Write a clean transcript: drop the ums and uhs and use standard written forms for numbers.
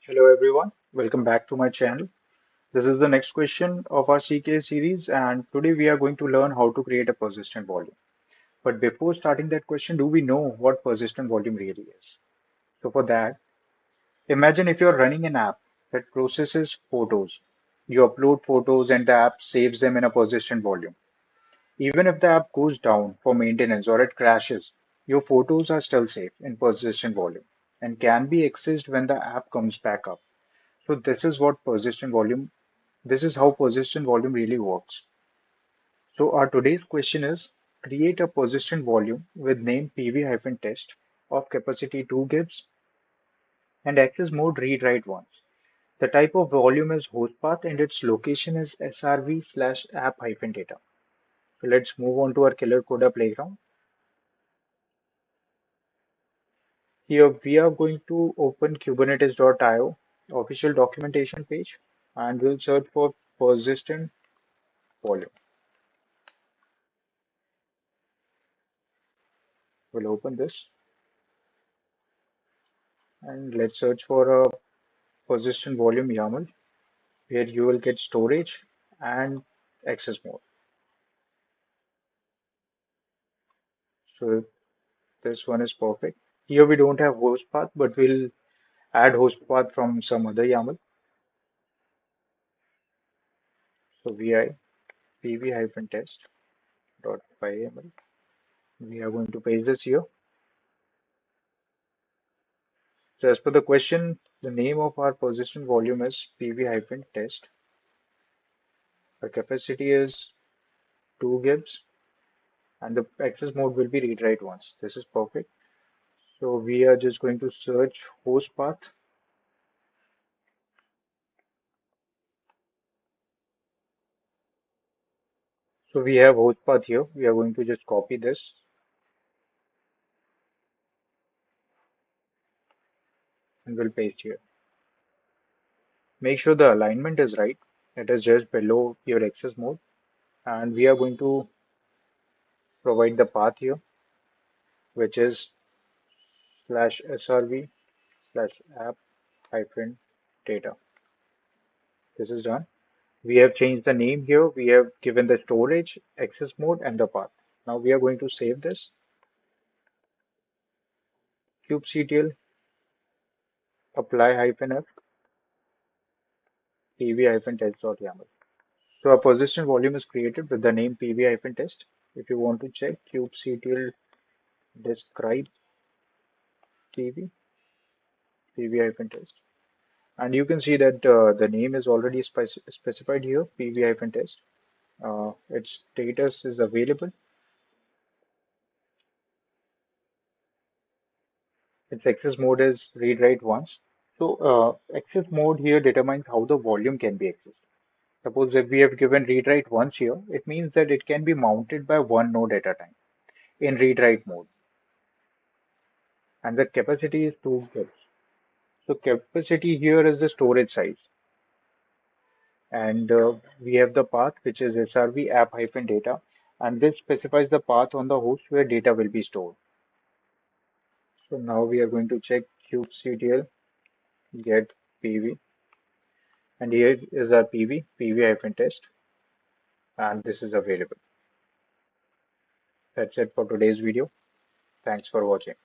Hello everyone, welcome back to my channel. This is the next question of our CK series, and today we are going to learn how to create a persistent volume. But before starting that question, do we know what persistent volume really is? So for that, imagine if you're running an app that processes photos. You upload photos and the app saves them in a persistent volume. Even if the app goes down for maintenance or it crashes, your photos are still safe in persistent volume and can be accessed when the app comes back up. So this is how persistent volume really works. So our today's question is create a persistent volume with name pv-test of capacity 2 gigs and access mode read write once. The type of volume is host path and its location is srv/app-data. So let's move on to our killer coda playground. Here we are going to open kubernetes.io official documentation page and we'll search for persistent volume. We'll open this and let's search for a persistent volume YAML where you will get storage and access mode. So this one is perfect. Here we don't have host path, but we'll add host path from some other YAML. So vi pv-test.pyml. We are going to paste this here. So as per the question, the name of our persistent volume is pv-test. The capacity is 2 gigs and the access mode will be read write once. This is perfect. So we are just going to search host path. So we have host path here. We are going to just copy this and we'll paste here. Make sure the alignment is right. It is just below your access mode. And we are going to provide the path here, which is /srv/app hyphen data. This is done. We have changed the name here. We have given the storage, access mode, and the path. Now we are going to save this. kubectl apply -f pv-test.yaml. So a persistent volume is created with the name pv-test. If you want to check kubectl describe pv-test, and you can see that the name is already specified here, pv-test. Its status is available. Its access mode is read write once. So access mode here determines how the volume can be accessed. Suppose if we have given read write once here, it means that it can be mounted by one node at a time in read write mode, and the capacity is 2 gigs. So capacity here is the storage size, and we have the path which is srv app-data, and this specifies the path on the host where data will be stored. So now we are going to check kubectl get pv, and here is our pv-test, and this is available. That's it for today's video. Thanks for watching.